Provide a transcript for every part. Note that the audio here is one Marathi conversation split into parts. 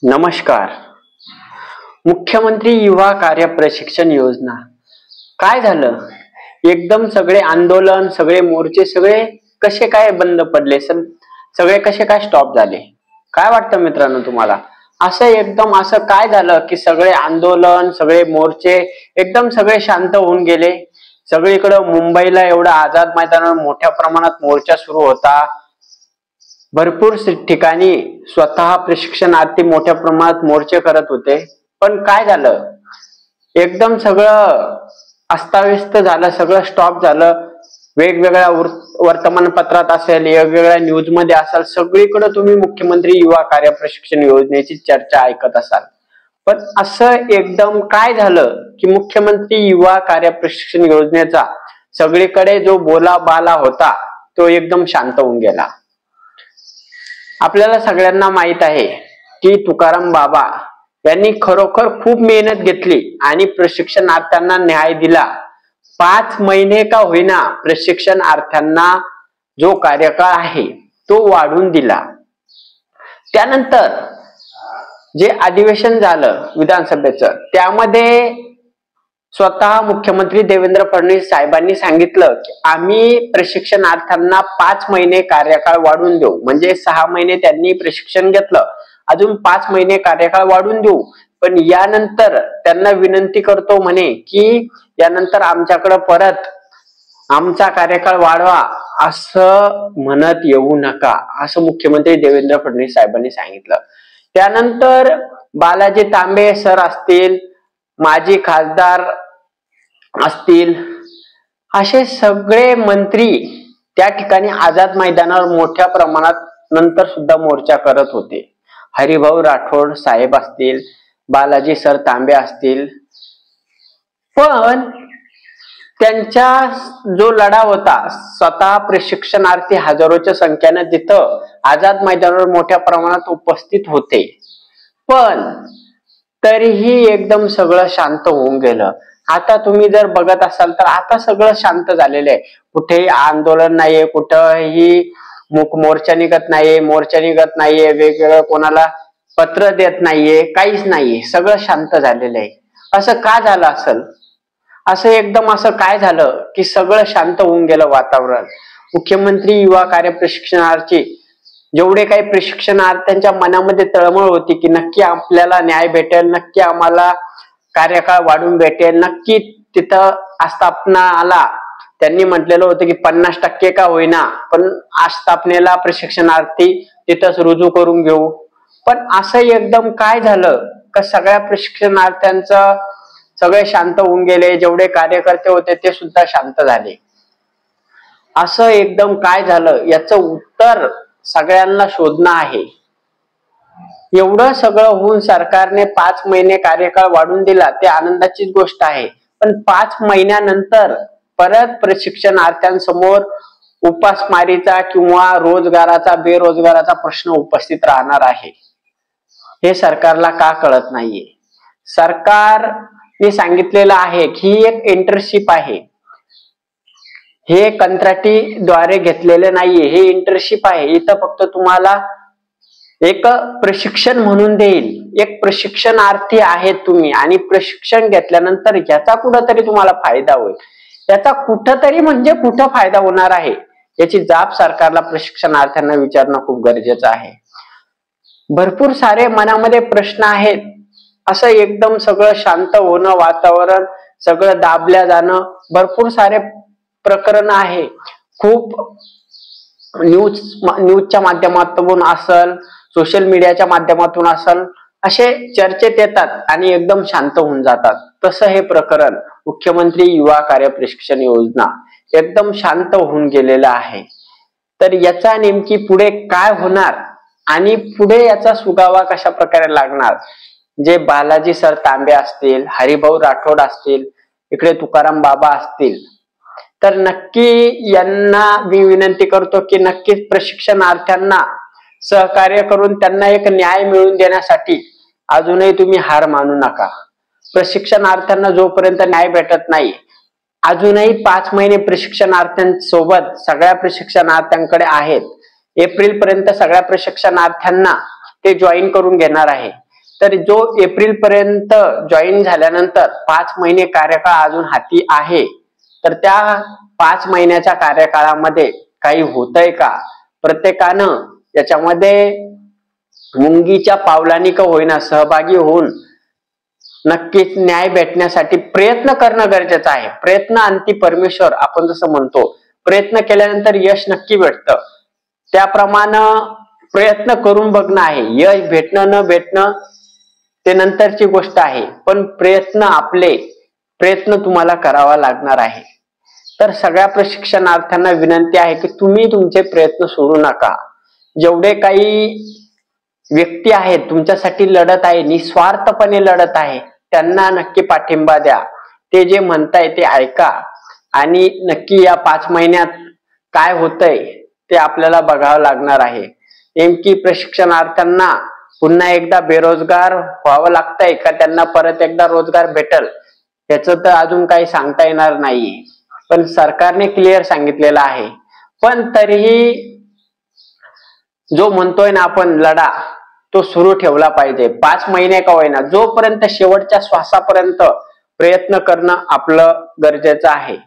नमस्कार. मुख्यमंत्री युवा कार्य प्रशिक्षण योजना काय झालं? एकदम सगळे आंदोलन, सगळे मोर्चे, सगळे कसे काय बंद पडले? सगळे कसे काय स्टॉप झाले? काय वाटतं मित्रांनो तुम्हाला? असं काय झालं की सगळे आंदोलन, सगळे मोर्चे एकदम सगळे शांत होऊन गेले? सगळीकडे मुंबईला एवढा आझाद मैदानावर मोठ्या प्रमाणात मोर्चा सुरू होता. भरपूर ठिकाणी स्वतः प्रशिक्षणार्थी मोठ्या प्रमाणात मोर्चे करत होते. पण काय झालं? एकदम सगळं अस्ताव्यस्त झालं, सगळं स्टॉप झालं. वेगवेगळ्या वर्तमानपत्रात असेल, वेगवेगळ्या न्यूज मध्ये असेल, सगळीकडे तुम्ही मुख्यमंत्री युवा कार्य प्रशिक्षण योजनेची चर्चा ऐकत असाल. पण असं एकदम काय झालं की मुख्यमंत्री युवा कार्य प्रशिक्षण योजनेचा सगळीकडे जो बोलाबाला होता तो एकदम शांत होऊन गेला? आपल्याला सगळ्यांना माहित आहे की तुकाराम बाबा यांनी खरोखर खूप मेहनत घेतली आणि प्रशिक्षणार्थ्यांना न्याय दिला. 5 महिने का होईना प्रशिक्षणार्थ्यांना जो कार्यकाळ आहे तो वाढवून दिला. त्यानंतर जे अधिवेशन झालं विधानसभेचं, त्यामध्ये स्वतः मुख्यमंत्री देवेंद्र फडणवीस साहेबांनी सांगितलं की आम्ही प्रशिक्षणार्थ्यांना 5 महिने कार्यकाळ वाढवून देऊ. म्हणजे 6 महिने त्यांनी प्रशिक्षण घेतलं, अजून 5 महिने कार्यकाळ वाढवून देऊ. पण यानंतर त्यांना विनंती करतो म्हणे की यानंतर आमच्याकडे परत आमचा कार्यकाळ वाढवा असं म्हणत येऊ नका, असं मुख्यमंत्री देवेंद्र फडणवीस साहेबांनी सांगितलं. त्यानंतर बालाजी तांबे सर असतील, माजी खासदार असतील, असे सगळे मंत्री त्या ठिकाणी आझाद मैदानावर मोठ्या प्रमाणात नंतर सुद्धा मोर्चा करत होते. हरिभाऊ राठोड साहेब असतील, बालाजी सर तांबे असतील. पण त्यांचा जो लढा होता, स्वतः प्रशिक्षणार्थी हजारोच्या संख्येने तिथं आझाद मैदानावर मोठ्या प्रमाणात उपस्थित होते. पण तरीही एकदम सगळं शांत होऊन गेलं. आता तुम्ही जर बघत असाल तर आता सगळं शांत झालेलं आहे. कुठेही आंदोलन नाहीये, कुठेही मोर्चा निघत नाहीये, वेगवेगळं कोणाला पत्र देत नाहीये, काहीच नाहीये, सगळं शांत झालेलं आहे. असं का झालं असेल? असं काय झालं की सगळं शांत होऊन गेलं वातावरण? मुख्यमंत्री युवा कार्य प्रशिक्षणार्थी जेवढे काही प्रशिक्षणार्थ्यांच्या मनामध्ये तळमळ होती की नक्की आपल्याला न्याय भेटेल, नक्की आम्हाला कार्यकाळ वाढून भेटेल, नक्की तिथं आस्थापनाला त्यांनी म्हटलेलं होतं की 50% का होईना पण आस्थापनेला प्रशिक्षणार्थी तिथंच रुजू करून घेऊ. पण असं एकदम काय झालं का सगळ्या प्रशिक्षणार्थ्यांचं सगळे शांत होऊन गेले, जेवढे कार्यकर्ते होते ते सुद्धा शांत झाले? असं एकदम काय झालं याचं उत्तर सगळ्यांना शोधणं आहे. एवढं सगळं होऊन सरकारने 5 महिने कार्यकाळ वाढवून दिला, ते आनंदाचीच गोष्ट आहे. पण 5 महिन्यानंतर परत प्रशिक्षणार्थ्यांसमोर उपासमारीचा किंवा रोजगाराचा, बेरोजगाराचा प्रश्न उपस्थित राहणार आहे. हे सरकारला का कळत नाहीये? सरकारने सांगितलेलं आहे की ही एक इंटर्नशिप आहे, हे कंत्राटी द्वारे घेतलेले नाहीये, हे इंटर्नशिप आहे. इथं फक्त तुम्हाला एक प्रशिक्षण म्हणून देईल. एक प्रशिक्षणार्थी आहेत तुम्ही आणि प्रशिक्षण घेतल्यानंतर याचा कुठंतरी तुम्हाला फायदा होईल. याचा कुठंतरी म्हणजे कुठं फायदा होणार आहे याची जाब सरकारला प्रशिक्षणार्थ्यांना विचारणं खूप गरजेचं आहे. भरपूर सारे मनामध्ये प्रश्न आहेत. असं एकदम सगळं शांत होणं, वातावरण सगळं दाबल्या जाणं, भरपूर सारे प्रकरण आहे. खूप न्यूजच्या माध्यमातून असल, सोशल मीडियाच्या माध्यमातून असल, असे चर्चेत येतात आणि एकदम शांत होऊन जातात. तसं हे प्रकरण मुख्यमंत्री युवा कार्य प्रशिक्षण योजना एकदम शांत होऊन गेलेलं आहे. तर याचा नेमकी पुढे काय होणार आणि पुढे याचा सुगावा कशा प्रकारे लागणार? जे बालाजी सर तांबे असतील, हरिभाऊ राठोड असतील, इकडे तुकाराम बाबा असतील, तर नक्की यांना मी विनंती करतो की नक्कीच प्रशिक्षणार्थ्यांना सहकार्य करून त्यांना एक न्याय मिळवून देण्यासाठी अजूनही तुम्ही हार मानू नका. प्रशिक्षणार्थ्यांना जोपर्यंत न्याय भेटत नाही, अजूनही 5 महिने प्रशिक्षणार्थ्यांसोबत सगळ्या प्रशिक्षणार्थ्यांकडे आहेत. एप्रिल पर्यंत सगळ्या प्रशिक्षणार्थ्यांना ते जॉईन करून घेणार आहे. तर जो एप्रिल पर्यंत जॉईन झाल्यानंतर 5 महिने कार्यकाळ अजून हाती आहे, तर त्या 5 महिन्याच्या कार्यकाळामध्ये काही होतंय का, प्रत्येकानं याच्यामध्ये मुंगीच्या पावलांनी का होईना सहभागी होऊन नक्कीच न्याय भेटण्यासाठी प्रयत्न करणं गरजेचं आहे. प्रयत्न अंती परमेश्वर आपण जसं म्हणतो, प्रयत्न केल्यानंतर यश नक्की भेटतं. त्याप्रमाणे प्रयत्न करून बघणं आहे. यश भेटणं न भेटणं ते नंतरची गोष्ट आहे, पण प्रयत्न तुम्हाला करावा लागणार आहे. तर सगळ्या प्रशिक्षणार्थ्यांना विनंती आहे की तुम्ही तुमचे प्रयत्न सोडू नका. जेवढे काही व्यक्ती आहेत तुमच्यासाठी लढत आहे, निस्वार्थपणे लढत आहे, त्यांना नक्की पाठिंबा द्या. ते जे म्हणताय ते ऐका आणि नक्की या 5 महिन्यात काय होतंय ते आपल्याला बघावं लागणार आहे. नेमकी प्रशिक्षणार्थ्यांना पुन्हा एकदा बेरोजगार व्हावं लागतंय का त्यांना परत एकदा रोजगार भेटल याचं तर अजून काही सांगता येणार नाहीये, पण सरकारने क्लिअर सांगितलेलं आहे. पण तरीही जो म्हणतोय ना आपण लढा, तो सुरू ठेवला पाहिजे. 5 महिने का होईना, जोपर्यंत शेवटच्या श्वासापर्यंत प्रयत्न करणं आपलं गरजेचं आहे.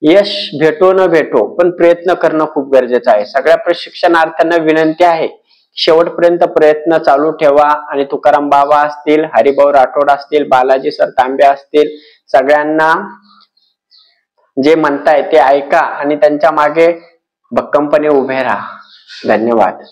यश भेटो न भेटो, पण प्रयत्न करणं खूप गरजेचं आहे. सगळ्या प्रशिक्षणार्थ्यांना विनंती आहे, शेवटपर्यंत प्रयत्न चालू ठेवा. आणि तुकाराम बाबा असतील, हरिभाऊ राठोड असतील, बालाजी सर तांबे असतील, सगळ्यांना जे म्हणताय ते ऐका आणि त्यांच्या मागे भक्कमपणे उभे राहा. धन्यवाद.